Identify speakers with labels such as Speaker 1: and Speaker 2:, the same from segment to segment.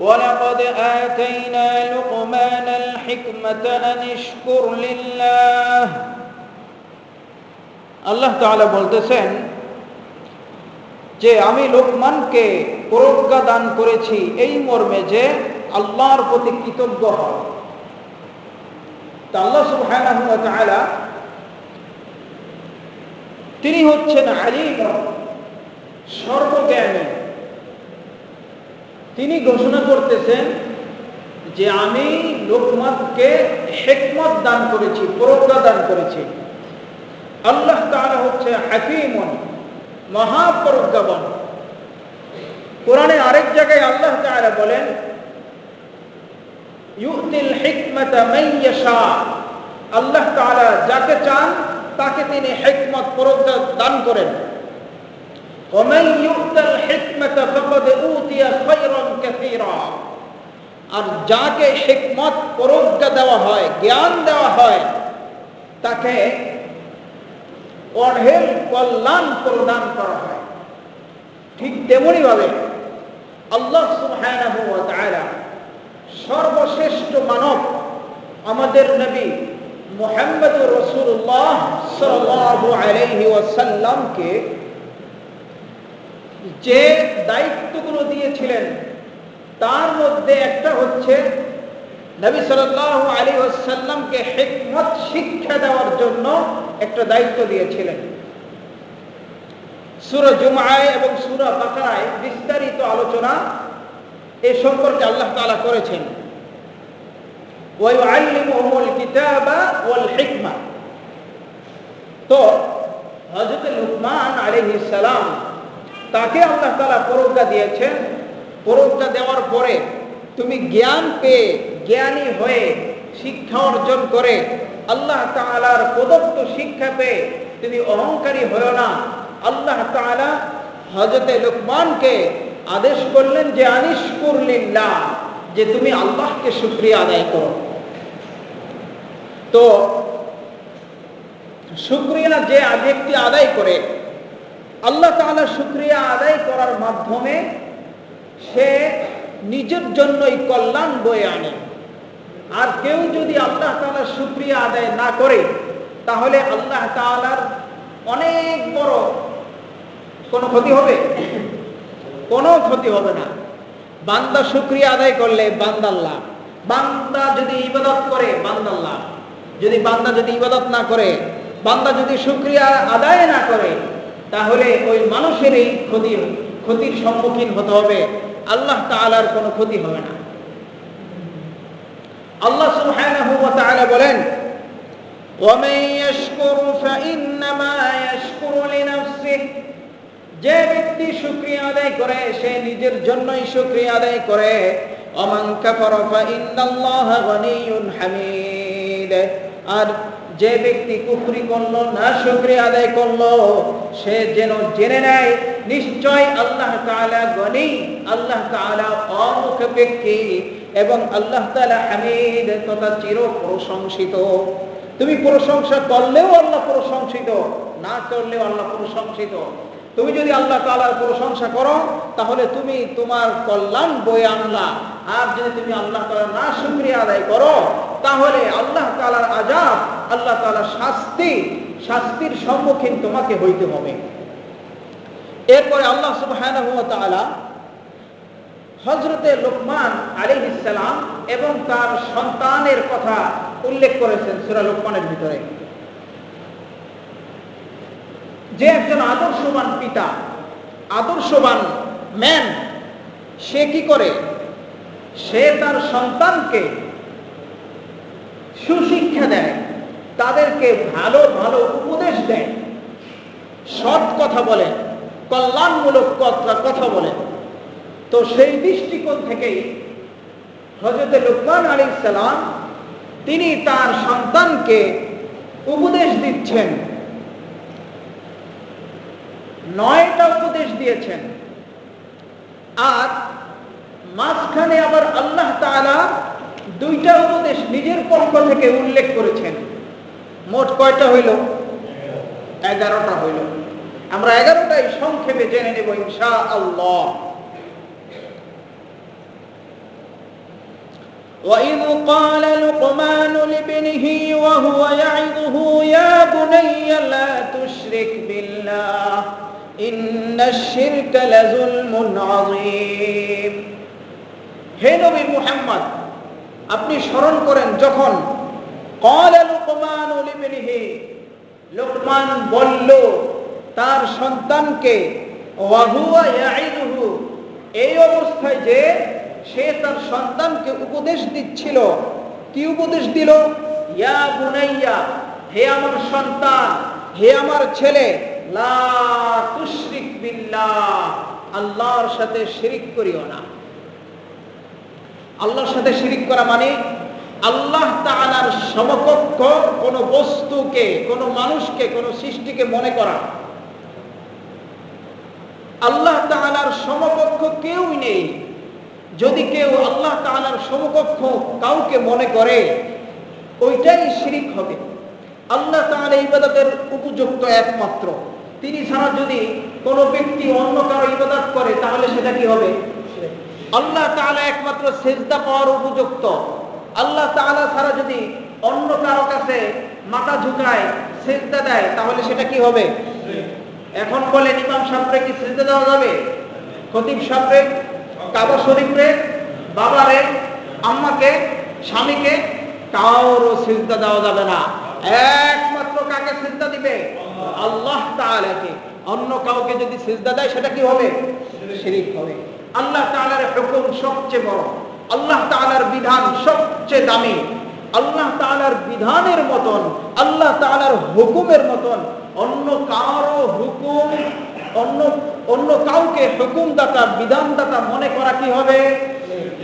Speaker 1: ولقد آتينا لقمان الحكمة أن اشكر لله আল্লাহ তাআলা বলতেছেন যে আমি লোকমানকে প্রজ্ঞা দান করেছি এই মর্মে যে আল্লাহর প্রতি কৃতজ্ঞ হও। তা আল্লাহ সুবহানাহু ওয়া তাআলা তিনি হচ্ছেন আলিম, সর্বজ্ঞানী। তিনি ঘোষণা করতেছেন যে আমি লোকমানকে হিকমত দান করেছি, প্রজ্ঞা দান করেছি। আল্লাহ তাআলা হচ্ছে হাকীমুন, মহাপ্রজ্ঞাবান। কোরআনে আরেক জায়গায় আল্লাহ তাআলা বলেন ইউতিল হিকমাতা মান ইয়াশা, আল্লাহ তাআলা যাকে চান তাকে তিনি হিকমত প্রজ্ঞা দান করেন। ওয়া মান ইউতাল হিকমাতা ফাকাদ উতিয়া খায়রান কাসীরা, আর যাকে হিকমত প্রজ্ঞা দেওয়া হয়, জ্ঞান দেওয়া হয়, তাকে অঢেল কল্যাণ প্রদান করা হয়। ঠিক তেমনি ভাবে আল্লাহ সুবহানাহু ওয়া তাআলা সর্বশ্রেষ্ঠ মানব আমাদের নবী মুহাম্মদুর রাসূলুল্লাহ সাল্লাল্লাহু আলাইহি ওয়াসাল্লামকে যে দায়িত্বগুলো দিয়েছিলেন তার মধ্যে একটা হচ্ছে নবী সাল্লাল্লাহু আলাইহি ওয়াসাল্লামকে হিকমত শিক্ষা দেওয়ার জন্য একটা দায়িত্ব দিয়েছিলেন। সূরা জুমআয় এবং সূরা বাকারায় বিস্তারিত আলোচনা এই সম্পর্কে আল্লাহ তাআলা করেছেন। ওয়া ইউআল্লিমুহুমুল কিতাবা ওয়াল হিকমা। তো হযরত লুকমান আলাইহিস সালাম তাকে আল্লাহ তাআলা প্রজ্ঞা দিয়েছেন। প্রজ্ঞা দেওয়ার পরে তুমি জ্ঞান পেয়ে, জ্ঞানী হয়ে, শিক্ষা অর্জন করে আল্লাহ তাআলার প্রদত্ত শিক্ষা পেয়ে তুমি অহংকারী হয়ো না। আল্লাহ তাআলা হযরত লুকমানকে আদেশ করলেন যে আনিশকুর লিল্লাহ, যে তুমি আল্লাহকে শুকরিয়া আদায় করো। তো শুকরিয়া যে ব্যক্তি আদায় করে, আল্লাহ তাআলা শুকরিয়া আদায় করার মাধ্যমে সে নিজের জন্যই কল্যাণ বয়ে আনে। আর কেউ যদি আল্লাহ তাআলার শুকরিয়া আদায় না করে তাহলে আল্লাহ তাআলার অনেক বড় কোনো ক্ষতি হবে? কোনো ক্ষতি হবে না। বান্দা শুকরিয়া আদায় করলে বান্দার লাভ, বান্দা যদি ইবাদত করে বান্দার লাভ, বান্দা যদি ইবাদত না করে, বান্দা যদি শুকরিয়া আদায় না করে তাহলে ওই মানুষেরই ক্ষতির সম্মুখীন হতে হবে, আল্লাহ তাআলার কোনো ক্ষতি হবে না। আল্লাহ সুবহানাহু ওয়া তাআলা বলেন ওয়া মান ইয়াশকুরু ফাইন্নামা ইয়াশকুরু লিনাফসিহি, যে ব্যক্তি শুকরিয়া আদায় করে সে নিজের জন্যই শুকরিয়া আদায় করে। ওয়া মান কাফারা ফাইন্নাল্লাহা গনিয়্যুন হামিদ, আর যে ব্যক্তি কুফরি করলো, না শুকরিয়া আদায় করলো, সে যেন জেনে নেয় নিশ্চয় আল্লাহ তাআলা গনি, আল্লাহ তাআলা অমুখাপেক্ষী এবং আল্লাহ তাআলা হামিদ তথা চির প্রশংসিত। তুমি প্রশংসা করলেও আল্লাহ প্রশংসিত, না করলেও আল্লাহ প্রশংসিত। তুমি যদি আল্লাহ তাআলার প্রশংসা করো তাহলে তুমি তোমার কল্যাণ বয়ে আনলা, আর যদি তুমি আল্লাহ তাআলার না শুকরিয়া আদায় করো তাহলে আল্লাহ তাআলার আযাব, আল্লাহ তাআলার শাস্তির সম্মুখীন তোমাকে হইতে হবে। এরপরে আল্লাহ সুবহানাহু ওয়া তাআলা হযরতে লুকমান আলাইহিস সালাম এবং তার সন্তানের কথা উল্লেখ করেছেন সূরা লুকমানের ভিতরে। যে একজন আদর্শবান পিতা, আদর্শবান ম্যান, সে কি করে? সে তার সন্তানকে সুশিক্ষা দেয়, তাদেরকে ভালো ভালো উপদেশ দেয়, সৎ কথা বলে, কল্যাণমূলক কথা বলে। তো সেই দৃষ্টিকোণ থেকেই হযরত লুকমান আলাইহিস সালাম তিনি তার সন্তানকে উপদেশ দিচ্ছেন। 9টা উপদেশ দিয়েছেন, আর মাঝখানে আবার আল্লাহ তাআলা 2টা উপদেশ নিজের পক্ষ থেকে উল্লেখ করেছেন। মোট কয়টা হইল? 11টা হইল। আমরা 11টাই সংক্ষেপে জেনে নেব ইনশাআল্লাহ। وإذ قال لقمان لابنه وهو يعظه يا بني لا تشرك بالله إن الشرك لظلم عظيم হে নবী মুহাম্মদ আপনি স্মরণ করেন যখন قال لقمان لابنه লুকমান বলল তার সন্তানকে وهو يعظه এই অবস্থায় যে সে তার সন্তানকে উপদেশ দিচ্ছিল কি উপদেশ দিল ইয়া বুনাইয়া হে আমার সন্তান হে আমার ছেলে লা তুশরিক বিল্লাহ আল্লাহর সাথে শিরিক করিও না আল্লাহর সাথে শিরিক করা মানে আল্লাহ তাআলার সমকক্ষ কোন বস্তুকে কোন মানুষকে কোন সৃষ্টিকে মনে করা আল্লাহ তাআলার সমকক্ষ কেউই নেই যদি কেউ আল্লাহ তাআলার সমকক্ষ কাউকে মনে করে ওইটাই শিরিক হবে আল্লাহ তাআলা ইবাদতের উপযুক্ত একমাত্র তিনি ছাড়া যদি কোনো ব্যক্তি অন্য কারো ইবাদত করে তাহলে সেটা কি হবে আল্লাহ তাআলা একমাত্র সিজদা পাওয়ার উপযুক্ত আল্লাহ তাআলা ছাড়া যদি অন্য কারো কাছে মাথা ঝুঁকায় সিজদা দেয় তাহলে সেটা কি হবে এখন বলেন ইমাম সাহেবকে কি সিজদা দেওয়া যাবে খতিব সাহেবকে কাবা শরীফে বাবারে আম্মাকে স্বামীকে কারো সিজদা দেওয়া যাবে না একমাত্র কাকে সিজদা দিবে আল্লাহ তাআলাকে অন্য কাউকে যদি সিজদা দেয় সেটা কি হবে শিরক হবে আল্লাহ তাআলার হুকুম সবচেয়ে বড় আল্লাহ তাআলার বিধান সবচেয়ে দামি আল্লাহ তাআলার বিধানের মতন আল্লাহ তাআলার হুকুমের মতন অন্য কারো হুকুম অন্য কাউকে হুকুমদাতা বিধানদাতা মনে করা কি হবে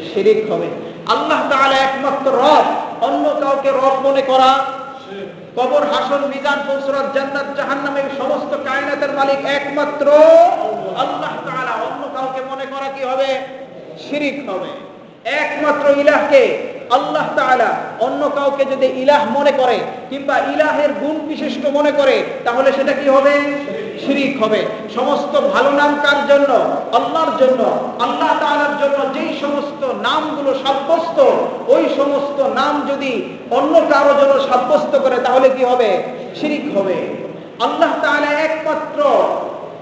Speaker 1: শিরক হবে আল্লাহ তাআলা একমাত্র রব অন্য কাউকে রব মনে করা কবর হাসর মিজান ফুলসিরাত জান্নাত জাহান্নাম এই সমস্ত কায়নাতের মালিক একমাত্র আল্লাহ তাআলা অন্য কাউকে মনে করা কি হবে শিরক হবে একমাত্র ইলাহকে আল্লাহ তাআলা অন্য কাউকে যদি ইলাহ মনে করে কিংবা ইলাহের গুণ বিশিষ্ট মনে করে তাহলে সেটা কি হবে শিরক হবে সমস্ত ভালো নাম কার জন্য আল্লাহর জন্য আল্লাহ তাআলার জন্য যেই সমস্ত নামগুলো সাব্যস্ত ওই সমস্ত নাম যদি অন্য কারো জন্য সাব্যস্ত করে তাহলে কি হবে শিরক হবে আল্লাহ তাআলা একমাত্র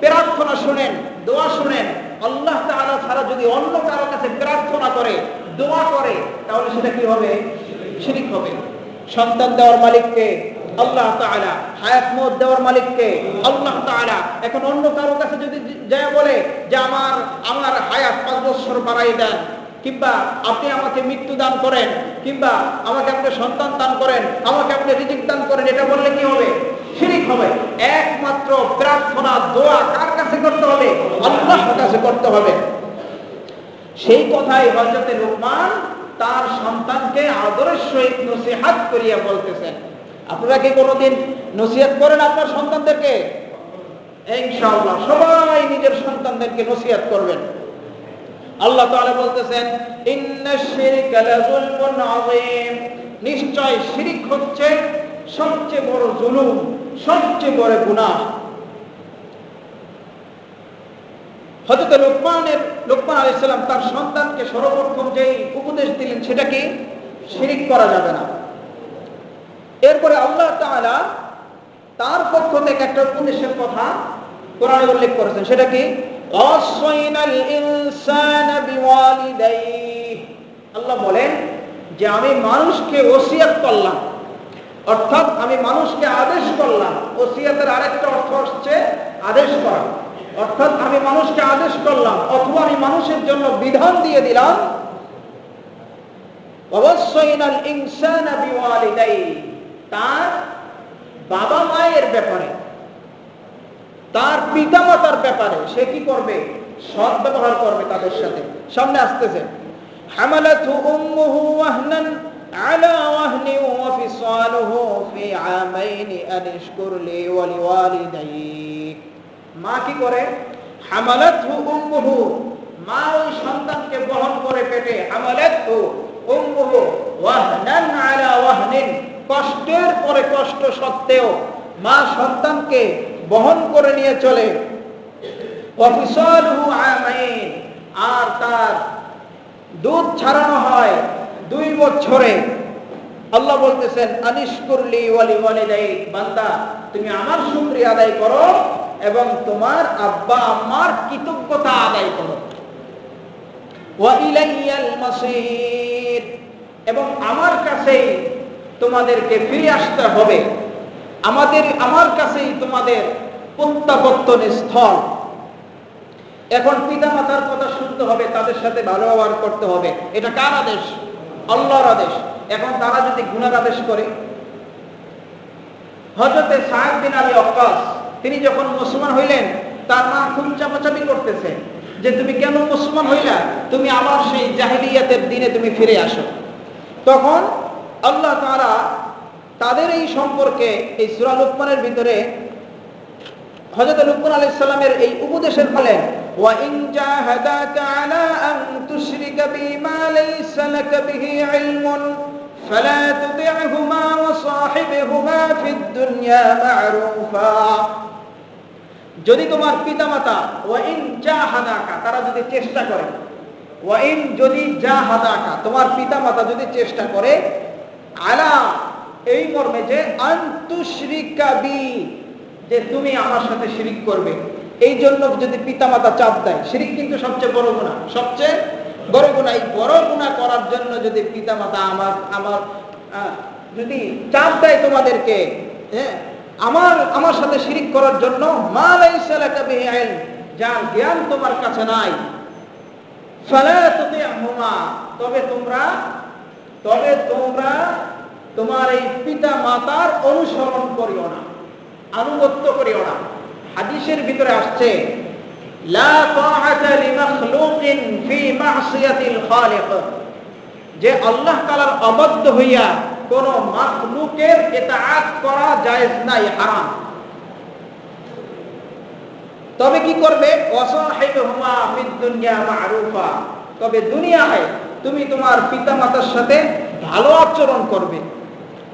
Speaker 1: প্রার্থনা শুনেন দোয়া শুনেন আল্লাহ তাআলা ছাড়া যদি অন্য কারো কাছে প্রার্থনা করে দোয়া করে তাহলে সেটা কি হবে শিরক হবে সন্তান দেওয়ার মালিককে আল্লাহ তাআলা হায়াত মওত দেওয়ার মালিককে আল্লাহ তাআলা এখন অন্য কারো কাছে যদি যায় বলে যে আমার হায়াত 5 বছর বাড়াই দেন কিংবা আপনি আমাকে মৃত্যু দান করেন কিংবা আমাকে আপনি সন্তান দান করেন আমাকে আপনি রিজিক দান করেন এটা বললে কি হবে শিরক হবে একমাত্র প্রার্থনা দোয়া কার কাছে করতে হবে আল্লাহর কাছে করতে হবে সেই কথাই হযরত লুকমান তার সন্তানকে আদরের সহিত নসিহত করিয়া বলতেছেন আপনারা কি কোনোদিন নসিহত করেন আপনার সন্তানদেরকে ইনশাআল্লাহ সবাই নিজের সন্তানদেরকে নসিহত করবেন আল্লাহ তাআলা বলতেছেন ইন্নাশ শিরকা লাযুলমুন আযীম নিশ্চয় শিরক হচ্ছে সবচেয়ে বড় জুলুম সবচেয়ে বড় গুনাহ হযরত লুকমান আলাইহিস সালাম তার সন্তানকে সর্বপ্রথম যেই উপদেশ দিলেন সেটা কি শিরক করা যাবে না এরপরে আল্লাহ তাআলা তার পক্ষ থেকে একটা উপদেশের কথা কোরআনে উল্লেখ করেছেন সেটা কি ওয়াসাইনাল ইনসানা বিওয়ালিদাইহি আল্লাহ বলেন যে আমি মানুষকে ওসিয়ত করলাম অর্থাৎ আমি মানুষকে আদেশ করলাম ওসিয়তের আরেকটা অর্থ হচ্ছে আদেশ করা অর্থাৎ আমি মানুষকে আদেশ করলাম অথবা আমি মানুষের জন্য বিধান দিয়ে দিলাম ওয়াসাইনাল ইনসানা বিওয়ালিদাইহি তার বাবা মায়ের ব্যাপারে তার পিতামাতার ব্যাপারে সে কি করবে সৎ ব্যবহার করবে তাদের সাথে সামনে আসতেছে হামালাতহু উম্মুহু ওয়াহনান আলা ওয়াহনি ওয়া ফিসালুহু ফি আমাইন আন ইশকুর লি ওয়া লিওয়ালিদাইক মা কি করে হামালাতহু উম্মুহু মা ওই সন্তানকে বহন করে পেটে হামালাতহু উম্মুহু ওয়াহনান আলা ওয়াহনিন কষ্টের পরে কষ্ট সত্ত্বেও মা সন্তানকে বহন করে নিয়ে চলে ওয়াফিসালুহু আমাইন আর তার দুধ ছাড়ানো হয় 2 বছরে আল্লাহ বলতেছেন আনিশকুরলি ওয়ালি ওয়ালিদাইক, বান্দা তুমি আমার শুকরিয়া আদায় করো এবং তোমার আব্বা আম্মার কৃতজ্ঞতা আদায় করো। ওয়া ইলাইয়াল মাসির, এবং আমার কাছেই তোমাদেরকে ফিরে আসতে হবে, আমার কাছেই তোমাদের প্রত্যাবর্তন স্থল। এখন পিতা মাতার কথা শুনতে হবে, তাদের সাথে ভালো ব্যবহার করতে হবে। এটা কার আদেশ? আল্লাহর আদেশ। এখন তারা যদি গুনার আদেশ করে, হযরতে সাদ বিন আবি ওয়াক্কাস তিনি যখন মুসলমান হইলেন, তার মা খুব চাপাচাপি করতেছে যে তুমি কেন মুসলমান হইলা, তুমি আবার সেই জাহিলিয়াতের দিনে তুমি ফিরে আসো। তখন আল্লাহ তাআলা তাদের এই সম্পর্কে এই সূরা লুকমানের ভিতরে হযরত লুকমান আলাইহিস সালামের এই উপদেশের ফলে ওয়া ইন জাহাদাকা আলা আন তুশরিকা বিমা লাইসা লাকা বিহি ইলমুন ফালা তুতি'হুমা ওয়া সাহিবহুমা ফিদ দুনিয়া মা'রুফা। যদি তোমার পিতামাতা ওয়া ইন জাহাদাকা, তারা যদি চেষ্টা করে, ওয়া ইন যদি জাহাদাকা, তোমার পিতামাতা যদি চেষ্টা করে, আলা এই মর্মে যে আন তুশরিকা বি, যে তুমি আমার সাথে শিরিক করবে, এই জন্য যদি পিতামাতা চাপ দেয়, শিরিক কিন্তু সবচেয়ে বড় গুনাহ, সবচেয়ে বড় গুনাহ। এই বড় গুনাহ করার জন্য যদি পিতামাতা আমার যদি চাপ দেয় তোমাদেরকে, হ্যাঁ, আমার সাথে শিরিক করার জন্য, মা লাইসা লাকা বিহি ইলম, যার জ্ঞান তোমার কাছে নাই, ফালা তুতি'হুমা, তবে তোমরা তোমার এই পিতা মাতার অনুসরণ করিও না, আনুগত্য করিও না। হাদিসের ভিতরে আসছে লা তাআতা লিমাখলুকিন ফি মা'সিয়াতিল খালিক, যে আল্লাহ তাআলার অবাধ্য হইয়া কোন মাখলুকের ইতাআত করা জায়েজ নাই, হারাম। তবে কি করবে? ওয়াসাহিবহুমা ফিদ দুনিয়া মা'রুফা, তবে দুনিয়ায় তুমি তোমার পিতামাতার সাথে ভালো আচরণ করবে,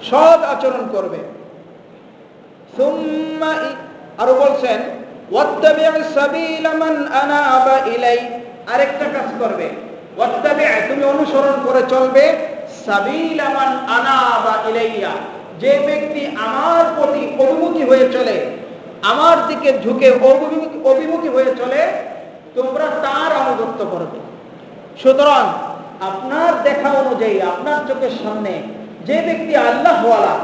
Speaker 1: সৎ আচরণ করবে। সুম্মা, আরো বলছেন ওয়াত্তাবি' সাবিলা মান আনাবা ইলাই, আরেকটা কাজ করবে, ওয়াত্তাবি', তুমি অনুসরণ করে চলবে, সাবিলা মান আনাবা ইলাইয়া, যে ব্যক্তি আমার প্রতি অভিমুখী হয়ে চলে, আমার দিকে ঝুঁকে অভিমুখী হয়ে চলে, তোমরা তার আনুগত্য করবে। সুতরাং আপনার দেখা অনুযায়ী, আপনার চোখের সামনে যে ব্যক্তি আল্লাহওয়ালা,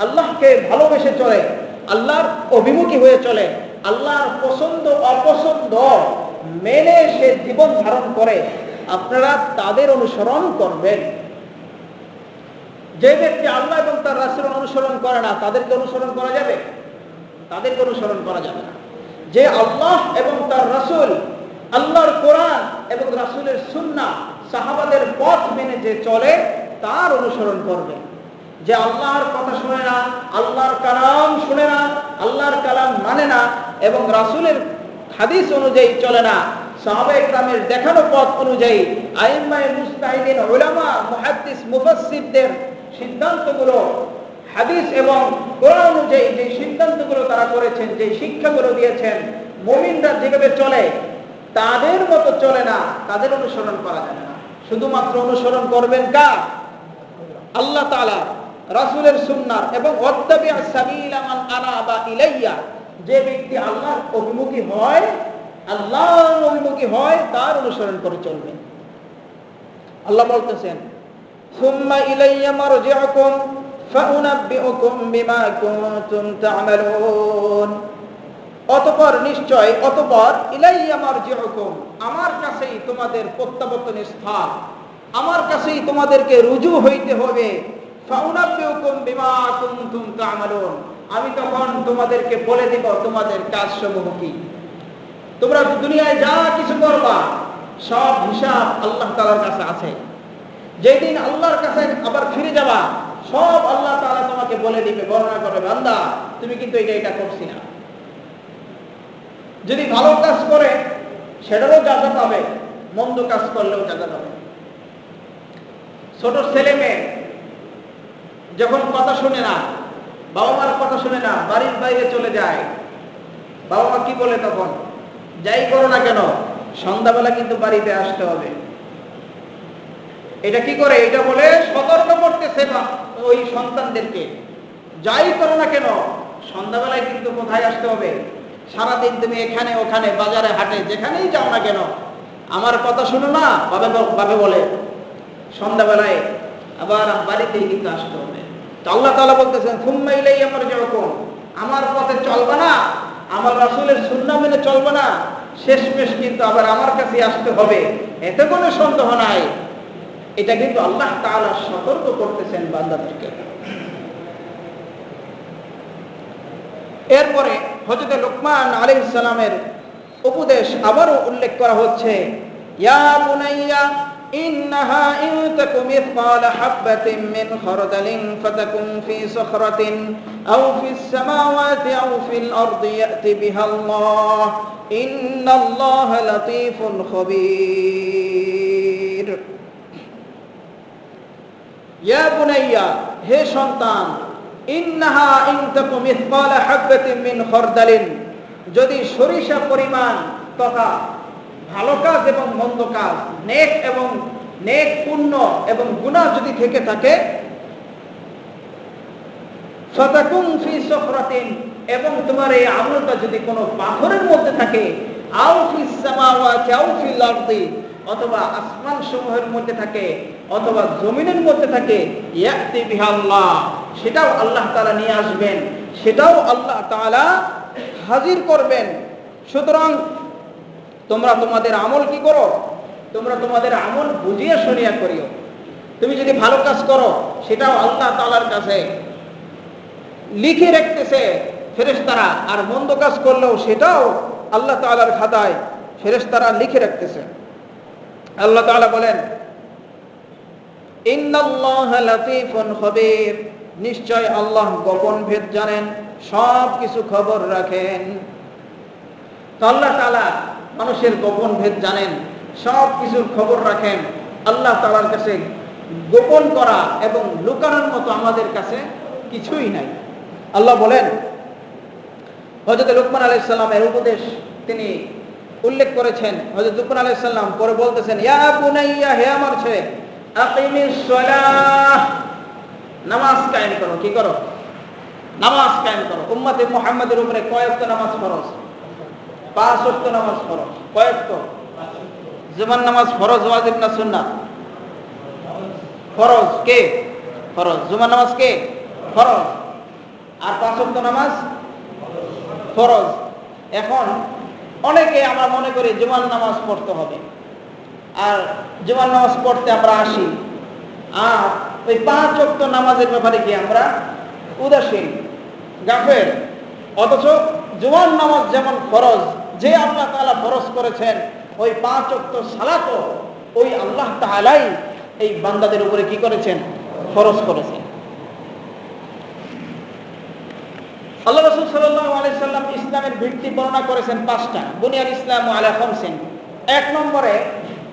Speaker 1: আল্লাহকে ভালোবেসে চলে, আল্লাহর অভিমুখী হয়ে চলে, আল্লাহর পছন্দ অপছন্দ মেনে সে জীবন ধারণ করে, আপনারা তাদের অনুসরণ করবেন। যে ব্যক্তি আল্লাহ এবং তার রাসূলের অনুসরণ করে না, তাদেরকে অনুসরণ করা যাবে? তাদেরকে অনুসরণ করা যাবে না। যে আল্লাহ এবং তার রাসূল, আল্লাহর কোরআন এবং রাসূলের সুন্নাহ, সাহাবাদের পথ মেনে যে চলে, তার অনুসরণ করবে। যে আল্লাহর কথা শুনে না, আল্লাহর কালাম শুনে না, আল্লাহর কালাম মানে না এবং রাসূলের হাদিস অনুযায়ী চলে না, সাহাবায়ে কেরামের দেখানো পথ অনুযায়ী, আইম্মায়ে মুজতাহিদিন, উলামা, মুহাদ্দিস, মুফাসসিরদের সিদ্ধান্তগুলো, হাদিস এবং কোরআন অনুযায়ী যে সিদ্ধান্তগুলো তারা করেছেন, যে শিক্ষাগুলো দিয়েছেন, মুমিনরা যেভাবে চলে তাদের মতো চলে না, তাদের অনুসরণ করা যায় না। শুধুমাত্র অনুসরণ করবেন কার? আল্লাহ তাআলা, রাসূলের সুন্নাহ এবং ওয়াত্তাবি' সাবিলা মান আনাবা ইলাইয়া, যে ব্যক্তি আল্লাহর অভিমুখী হয়, আল্লাহর অভিমুখী হয়, তার অনুসরণ করে চলবে। আল্লাহ বলতেছেন সুম্মা ইলাইয়া মারজি'ুকুম ফাউনাব্বিউকুম বিমা কুনতুম তা'মালুন, অতঃপর ইলাইয়া মারজি'ুকুম, আমার কাছেই তোমাদের প্রত্যাবর্তন স্থান, আমার কাছেই তোমাদেরকে রুজু হইতে হবে। ফাউনাব্বিউকুম বিমা কুনতুম তা'মালুন, আমি তখন তোমাদেরকে বলে দিব তোমাদের কাজসমূহ কি। তোমরা দুনিয়ায় যা কিছু করবা সব হিসাব আল্লাহ তাআলার কাছে আছে। যেদিন আল্লাহর কাছে আবার ফিরে যাবা, সব আল্লাহ তাআলা তোমাকে বলে দিবে, বর্ণনা করবে, বান্দা তুমি কিন্তু এটা করছি না। যদি ভালো কাজ করে সেটারও জাযা পাবে, মন্দ কাজ করলেও জাযা পাবে। ছোট ছেলে মেয়ে যখন কথা শুনে না, বাবা মার কথা শুনে না, বাড়ির বাইরে চলে যায়, বাবা মা কি বলে তখন? যাই করো না কেন সন্ধ্যাবেলা কিন্তু বাড়িতে আসতে হবে। এটা কি করে? এটা বলে সতর্ক করতেছে ওই সন্তানদেরকে, যাই করো না কেন সন্ধ্যাবেলায় কিন্তু কোথায় আসতে হবে? সারাদিন তুমি এখানে ওখানে বাজারে হাটে যেখানেই যাও না কেন আমার কথা শুনো না, ভাবে বলে সন্ধ্যাবেলায় আবার বাড়িতেই কিন্তু আসতে হবে। তো আল্লাহ তাআলা বলতেছেন সুম্মা ইলাইয়া মারজিউকুম, আমার পথে চলবে না, আমার রাসূলের সুন্নাহ মেনে চলবে না, শেষমেশ কিন্তু আবার আমার কাছে আসতে হবে, এতে কোনো সন্দেহ নাই। এটা কিন্তু আল্লাহ তাআলা সতর্ক করতেছেন বান্দাদেরকে। এরপরে হযরত লুকমান আলাইহিস সালামের উপদেশ আবারও উল্লেখ করা হচ্ছে, ইয়া বুনাইয়া ইন্নাহা ইন তাকুম মিসকালা হাববাতিন মিন খারদালিন ফাতাকুন ফি সাখরাতিন আও ফিস সামাওয়াতি আও ফিল আরদি ইয়াতি বিহা আল্লাহ ইন্নাল্লাহা লাতীফুন খাবীর। ইয়া বুনাইয়া, হে সন্তান, ইন্নাহা ইন তাকুম মিসকালা হাববাতিন মিন খারদালিন, যদি সরিষা পরিমাণ তথা ভালো কাজ এবং মন্দ কাজ, নেক পুণ্য এবং গুনাহ যদি থেকে থাকে, ফাতাকুন ফি সাখরাতিন, এবং তোমার এই আমলটা যদি কোনো পাথরের মধ্যে থাকে, আও ফিস সামাওয়াতি আও ফিল আরদি, অথবা আসমান সমূহের মধ্যে থাকে অথবা জমিনের মধ্যে থাকে, ইয়াতি বিহা আল্লাহ, সেটাও আল্লাহ তাআলা নিয়ে আসবেন, সেটাও আল্লাহ তাআলা হাজির করবেন। সুতরাং তোমরা তোমাদের আমল কি করো? তোমরা তোমাদের আমল বুঝিয়ে শুনিয়া করিও। তুমি যদি ভালো কাজ করো সেটাও আল্লাহ তাআলার কাছে লিখে রাখতেছে ফেরেশতারা, আর মন্দ কাজ করলেও সেটাও আল্লাহ তাআলার খাতায় ফেরেশতারা লিখে রাখতেছে। আল্লাহ তাআলা বলেন, ইন্নাল্লাহা লাতীফুন খাবীর, নিশ্চয় আল্লাহ গোপন ভেদ জানেন, সব কিছু খবর রাখেন। তো আল্লাহ তাআলা মানুষের গোপন ভেদ জানেন, সব কিছুর খবর রাখেন। আল্লাহ তাআলার কাছে গোপন করা এবং লুকানোর মতো আমাদের কাছে কিছুই নাই। আল্লাহ বলেন, হযরত লুকমান আলাইহিস সালামের উপদেশ তিনি উল্লেখ করেছেন। হযরত লুকমান আলাইহিস সালাম পরে বলতেছেন, ইয়া বুনাইয়া, হে আমার ছেলে, আকিমিস সালাহ, নামাজ কায়েম করো। কি করো? নামাজ কায়েম করো। উম্মতে মুহাম্মাদের উপরে কয় ওয়াক্ত নামাজ ফরজ? 5 ওয়াক্ত নামাজ ফরজ। কয় ওয়াক্ত? জুমার নামাজ ফরজ, ওয়াজিব না সুন্নাত? ফরজ। কে ফরজ? জুমার নামাজ কে ফরজ, আর 5 ওয়াক্ত নামাজ ফরজ। এখন অনেকে আমরা মনে করি জুমার নামাজ পড়তে হবে, আর জুমার নামাজ পড়তে আমরা আসি, আর ওই 5 ওয়াক্ত নামাজের ব্যাপারে কি আমরা উদাসীন, গাফেল। অথচ জুমার নামাজ যেমন ফরজ, যে আল্লাহ তাআলা ফরজ করেছেন, ওই 5 ওয়াক্ত সালাতও ওই আল্লাহ তাআলাই এই বান্দাদের উপরে কি করেছেন? ফরজ করেছেন। আল্লাহ রাসূল সাল্লাল্লাহু আলাইহি সাল্লাম ইসলামের ভিত্তি বর্ণনা করেছেন 5টা। বুনিয়াল ইসলামু আলা খামসিন। 1 নম্বরে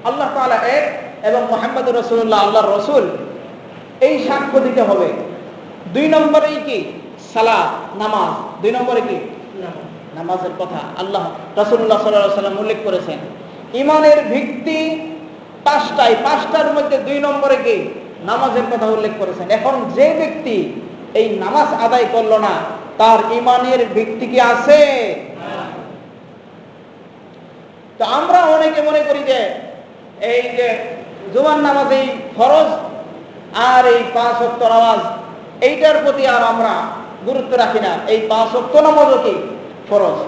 Speaker 1: আল্লাহ তাআলা এক এবং মুহাম্মদুর রাসূলুল্লাহ আল্লাহর রাসূল, এই সাক্ষ্য দিতে হবে। 2 নম্বরে কি? সালাত, নামাজ। 2 নম্বরে কি? নামাজের কথা আল্লাহ রাসূলুল্লাহ সাল্লাল্লাহু আলাইহি সাল্লাম উল্লেখ করেছেন। ঈমানের ভিত্তি 5টাই, 5টার মধ্যে 2 নম্বরে কি? নামাজের কথা উল্লেখ করেছেন। এখন যে ব্যক্তি এই নামাজ আদায় করলো না, তার ঈমানের ভিত্তি কি আছে? তো আমরা অনেকে মনে করি যে এই যে জুমার নামাজ এই ফরজ, আর এই 5 ওয়াক্ত নামাজ এইটার প্রতি আর আমরা গুরুত্ব রাখি না, এই 5 ওয়াক্ত নামাজও কি ফরজ।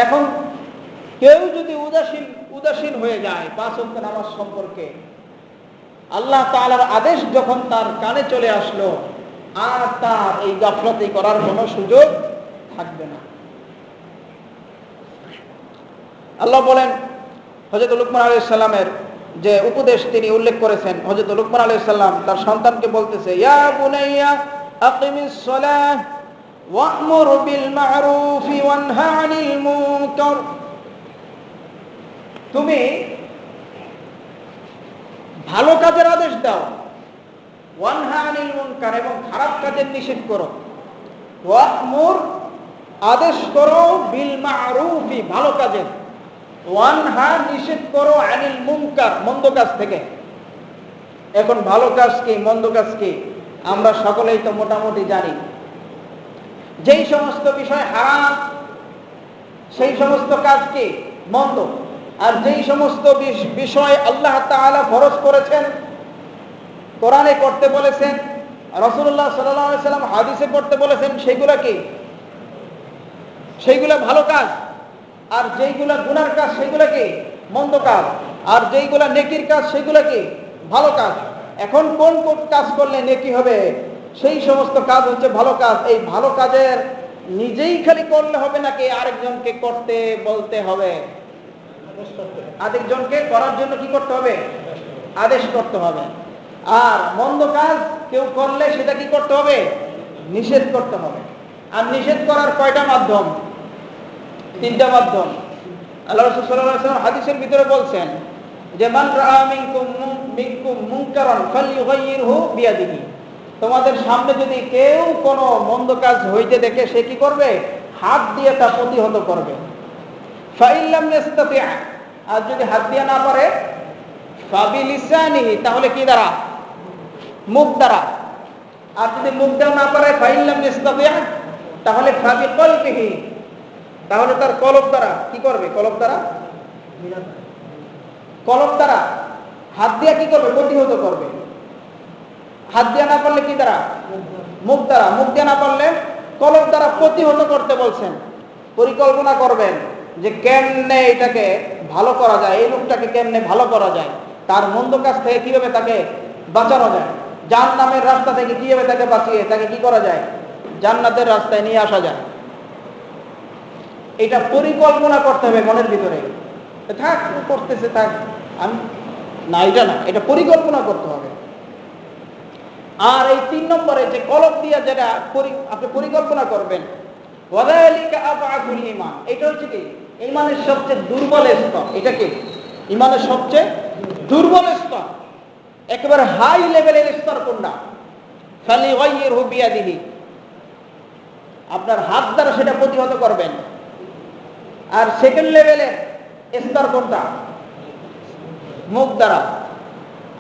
Speaker 1: এখন কেউ যদি উদাসীন হয়ে যায় 5 ওয়াক্ত নামাজ সম্পর্কে, আল্লাহ তাআলার আদেশ যখন তার কানে চলে আসলো, আর তার এই গাফলতি করার কোনো সুযোগ থাকবে না। আল্লাহ বলেন, হযরত লুকমান আলাইহিস সালামের যে উপদেশ তিনি উল্লেখ করেছেন, হযরত লুকমান আলাইহিস সালাম তার সন্তানকে বলতেছে, ইয়া বুনাইয়া আকিমিস সালাহ ওয়া'মুর বিল মা'রুফ ওয়ানহা আনিল মুনকার, তুমি ভালো কাজের আদেশ দাও, ওয়ানহা আনিল মুনকার, এবং খারাপ কাজের নিষেধ করো। ওয়া'মুর, আদেশ করো, বিল মা'রুফ, ভালো কাজের, ওয়ানহা, নিষেধ করো, আনিল মুনকার, মন্দ কাজ থেকে। এখন ভালো কাজ কি মন্দ কাজ কি আমরা সকলেই তো মোটামুটি জানি। যেই সমস্ত বিষয় হারাম সেই সমস্ত কাজ কি মন্দ, আর যেই সমস্ত বিষয় আল্লাহ তাআলা ফরজ করেছেন, কোরআনে করতে বলেছেন, রাসূলুল্লাহ সাল্লাল্লাহু আলাইহি সাল্লাম হাদিসে করতে বলেছেন, সেইগুলা কি? সেইগুলা ভালো কাজ। আর যেইগুলা গুনার কাজ সেইগুলা কি মন্দ কাজ। আর যেইগুলা নেকির কাজ সেইগুলা কি ভালো কাজ। এখন কোন কোন কাজ করলে নেকি হবে? সেই সমস্ত কাজ হচ্ছে ভালো কাজ। এই ভালো কাজের নিজেই খালি করলে হবে নাকি আরেকজনকে করতে বলতে হবে? আরেকজনকে করার জন্য কি করতে হবে? আদেশ করতে হবে। আর মন্দ কাজ কেউ করলে সেটা কি করতে হবে? নিষেধ করতে হবে। আর নিষেধ করার কয়টা মাধ্যম? তিনটা মাধ্যম। আল্লাহ রাসূল সাল্লাল্লাহু আলাইহি ওয়াসাল্লাম হাদিসের ভিতরে বলছেন যে মান রাআ মিনকুম মুনকারান ফালইউগাইয়িরহু বিয়াদিহি, তোমাদের সামনে যদি কেউ কোনো মন্দ কাজ হইতে দেখে সে কি করবে? হাত দিয়ে তা প্রতিহত করবে। ফাইন লাম ইস্তাতি', আর যদি হাত দিয়ে না পারে ফাবিলিসানিহি, তাহলে কি দ্বারা? মুখ দ্বারা। আর যদি মুখ দিয়ে না পারে ফাইন লাম ইস্তাতি', তাহলে ফাবিকলবিহি, তাহলে তার কলব দ্বারা কি করবে? কলব দ্বারা হাত দিয়ে কি করবে? প্রতিহত করবে। হাত দিয়ে না পারলে কি দ্বারা? মুখ দ্বারা। মুখ দিয়ে না পারলে কলব দ্বারা প্রতিহত করতে বলছেন। পরিকল্পনা করবেন যে কেমনে এটাকে ভালো করা যায়, এই লোকটাকে কেমনে ভালো করা যায়, তার মন্দ কাজ থেকে কিভাবে তাকে বাঁচানো যায়, জাহান্নামের রাস্তা থেকে কিভাবে তাকে বাঁচিয়ে তাকে কি করা যায়? জান্নাতের রাস্তায় নিয়ে আসা যায়। এটা পরিকল্পনা করতে হবে মনের ভিতরে। থাক করতেছে থাক, আমি না, এটা না, এটা পরিকল্পনা করতে হবে। আর এই 3 নম্বরে যে কলব দিয়ে যেটা আপনি পরিকল্পনা করবেন, ওয়াযালিকা আবআকুল ঈমান, এটা হচ্ছে কি ঈমানের সবচেয়ে দুর্বল স্তর। এটা কি ঈমানের সবচেয়ে দুর্বল স্তর। একেবারে হাই লেভেলের স্তর কোনটা? ফালিগাইয়িরহু বিয়াদিহি, আপনার হাত দ্বারা সেটা প্রতিহত করবেন। আর সেকেন্ড লেভেলের স্তর কোনটা? মুখ দ্বারা।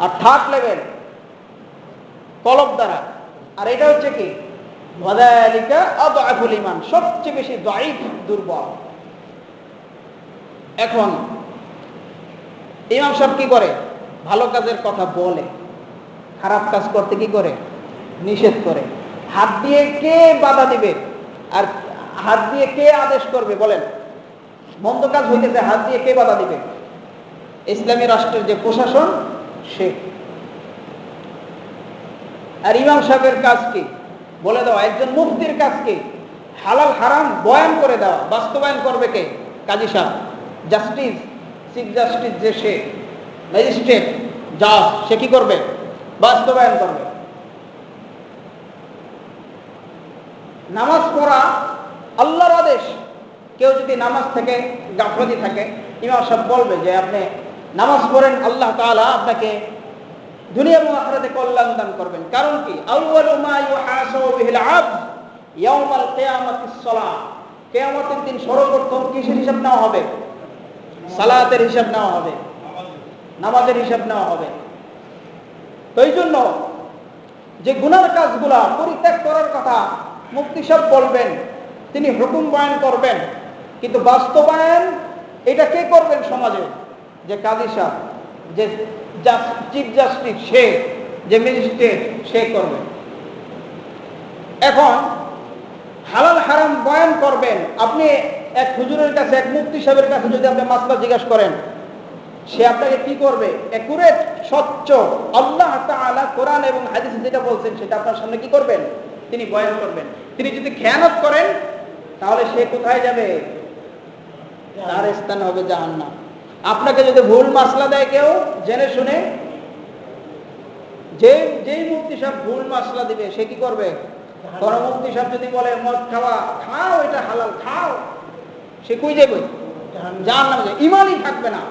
Speaker 1: আর থার্ড লেভেল কলব দ্বারা। আর এটা হচ্ছে কি ওয়াযালিকা আদআফুল ঈমান, সবচেয়ে বেশি দাঈফ, দুর্বল। এখন ইমাম সাহেব কি করে? ভালো কাজের কথা বলে, খারাপ কাজ করতে কি করে? নিষেধ করে। হাত দিয়ে কে বাধা দিবে? আর হাত দিয়ে কে আদেশ করবে? বলেন, মন্দ কাজ হইতেছে, হাত দিয়ে কে বাধা দিবে? ইসলামী রাষ্ট্রের যে প্রশাসন সে। আর ইমাম সাহেবের কাজ কি? বলে দেওয়া। একজন মুফতির কাজ কি? হালাল হারাম বয়ান করে দেওয়া। বাস্তবায়ন করবে কে? কাজী সাহেব, জাস্টিস, চিফ জাস্টিস যে সে, ম্যাজিস্ট্রেট, জাজ, সে কি করবে? বাস্তবায়ন করবে। নামাজ পড়া আল্লাহর আদেশ। কেউ যদি নামাজ থেকে গাফলতি থাকে, ইমাম সাহেব বলবে যে আপনি নামাজ পড়েন, আল্লাহ তাআলা আপনাকে দুনিয়া এবং আখিরাতে কল্যাণ দান করবেন। কারণ কি? আউয়ালু মা ইউহাসাবু বিহিল আবদ ইয়াউমাল কিয়ামাতিস সালাহ, কিয়ামতের দিন সর্বপ্রথম কিসের হিসাব নেওয়া হবে? সালাতের হিসাব নেওয়া হবে, নামাজের হিসাব নেওয়া হবে। তো এই জন্য যে গুনার কাজগুলা পরিত্যাগ করার কথা মুফতি সাহেব বলবেন, তিনি হুকুম বয়ান করবেন, কিন্তু বাস্তবায়ন এটা কে করবেন সমাজে? যে কাজী সাহেব, যে চিফ জাস্টিস সে, যে ম্যাজিস্ট্রেট সে করবে। এখন হালাল হারাম বয়ান করবেন। আপনি এক হুজুরের কাছে, এক মুফতি সাহেবের কাছে যদি আপনি মাসলা জিজ্ঞাসা করেন, সে আপনাকে কি করবে? একুরেট, স্বচ্ছ, আল্লাহ তাআলা কোরআন এবং হাদিসে যেটা বলছেন সেটা আপনার সামনে কি করবেন? তিনি বয়ান করবেন। তিনি যদি খেয়ানত করেন তাহলে সে কোথায় যাবে? তার স্থান হবে জাহান্নাম। আপনাকে যদি ভুল মাসলা দেয় কেউ জেনে শুনে, যেই মুফতি সাহেব ভুল মাসলা দিবে সে কি করবে? কোন মুফতি সাহেব যদি বলে মদ খাওয়া, খাও, এটা হালাল, খাও, সে কই যাবে? জাহান্নামে যাবে। ঈমানই থাকবে না।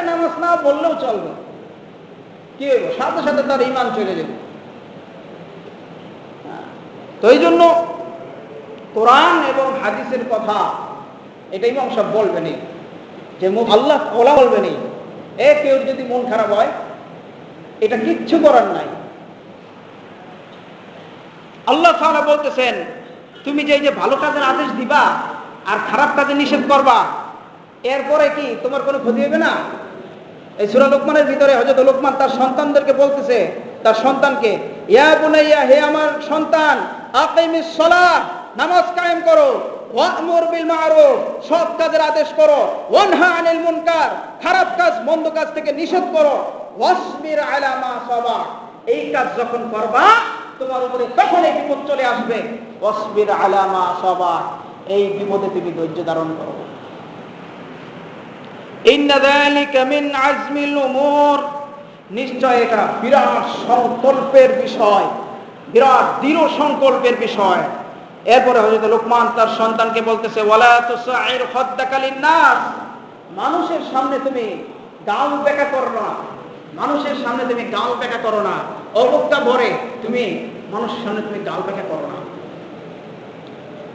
Speaker 1: নামাজ না বললেও চলবে, কি হইব? সাথে সাথে তার ঈমান চলে যাবে। তো এই জন্য কোরআন এবং হাদিসের কথা এটা ইমাম সাহেব বলবেনই, যে আল্লাহ ওলা বলবেনই। কেউ যদি মন খারাপ হয়, এটা কিচ্ছু করার নাই। আল্লাহ তাআলা বলতেছেন, তুমি যে এই যে ভালো কাজের আদেশ দিবা আর খারাপ কাজে নিষেধ করবা, এরপরে কি তোমার কোনো ক্ষতি হবে না? এই সূরা লোকমানের ভিতরে হযরত লোকমান তার সন্তানদেরকে বলতেছে, তার সন্তানকে, ইয়া বুনাইয়া, হে আমার সন্তান, আকিমিস সালাহ, নামাজ কায়েম করো, ওয়া'মুর বিল মা'রুফ, সৎ কাজের আদেশ করো, ওয়ানহা আনিল মুনকার, খারাপ কাজ মন্দ কাজ থেকে নিষেধ করো, ওয়াসবির আলা মা সাবা, এই কাজ যখন করবা তোমার উপরে তখন এই বিপদ চলে আসবে, ওয়াসবির আলা মা সাবা, এই বিপদে তুমি ধৈর্য ধারণ করো। ইন্না যালিকা মিন আজমিল উমুর, নিশ্চয় এটা বিরাট সংকল্পের বিষয়, বিরাট দৃঢ় সংকল্পের বিষয়। এরপরে হযরত লোকমান তার সন্তানকে বলতেছে, ওয়ালা তুসাইর খাদ্দাকা লিন-নাস, মানুষের সামনে তুমি গাল বেঁকা করো না, মানুষের সামনে তুমি গাল বেঁকা করো না, অবজ্ঞা ভরে তুমি মানুষের সামনে তুমি গাল বেঁকা করো না।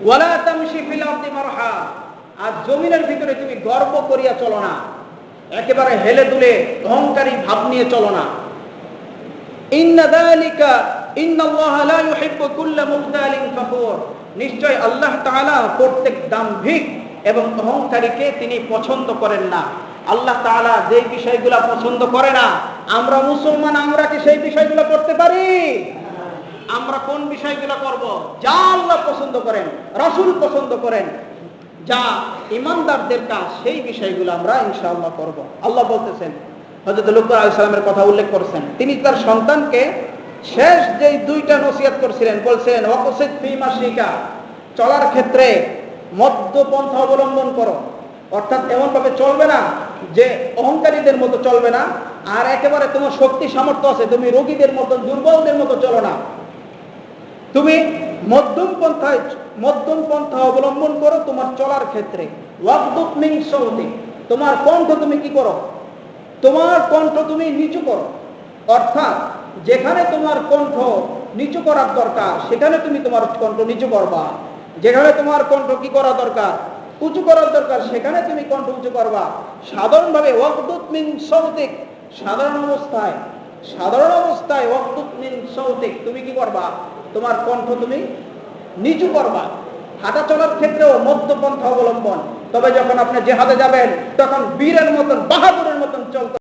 Speaker 1: ওয়ালা তামশি ফিল আরদি মারহা, আর জমিনের ভিতরে তুমি গর্ব করিয়া চলো না, একেবারে হেলে দুলে অহংকারী ভাব নিয়ে চলো না। ইন্না যালিকা ইন্নাল্লাহা লা ইউহিব্বু কুল্লা মুখতালিন ফাখুর, নিশ্চয় আল্লাহ তাআলা প্রত্যেক দাম্ভিক এবং অহংকারীকে তিনি পছন্দ করেন না। আল্লাহ তাআলা যেই বিষয়গুলো পছন্দ করে না, আমরা মুসলমান, আমরা কি সেই বিষয়গুলো করতে পারি? আমরা কোন বিষয়গুলো করব? যা আল্লাহ পছন্দ করেন, রাসূল পছন্দ করেন, যা ঈমানদারদের কাজ, সেই বিষয়গুলো আমরা ইনশাআল্লাহ করব। আল্লাহ বলতেছেন, হযরত লুকমান আলাইহিস সালামের কথা উল্লেখ করেছেন, তিনি তার সন্তানকে শেষ যেই দুইটা নসিহত করেছিলেন, বলছেন ওয়াকসিদ ফি মাশিকা, চলার ক্ষেত্রে মধ্যপন্থা অবলম্বন করো, অর্থাৎ এমন ভাবে চলবে না যে অহংকারীদের মতো চলবে না, আর একেবারে তোমার শক্তি সামর্থ্য আছে তুমি রোগীদের মতো দুর্বলদের মতো চলো না, তুমি মধ্যম পন্থা অবলম্বন করো তোমার চলার ক্ষেত্রে। ওয়াগদুদ মিন সাউতি, তোমার কণ্ঠ তুমি কি করো? তোমার কণ্ঠ তুমি নিচু করো, অর্থাৎ যেখানে তোমার কণ্ঠ নিচু করার দরকার সেখানে তুমি তোমার কণ্ঠ নিচু করবা, যেখানে তোমার কণ্ঠ কি করা দরকার, উঁচু করার দরকার, সেখানে তুমি কণ্ঠ উঁচু করবা। সাধারণভাবে ওয়াগদুদ মিন সাউতিক, সাধারণ অবস্থায় ওয়াগদুদ মিন সাউতিক, তুমি কি করবা? তোমার কণ্ঠ তুমি নিচু করবা। হাঁটা চলার ক্ষেত্রেও মধ্যপন্থা অবলম্বন, তবে যখন আপনি জিহাদে যাবেন তখন বীরের মতন, বাহাদুরের মতন চলতে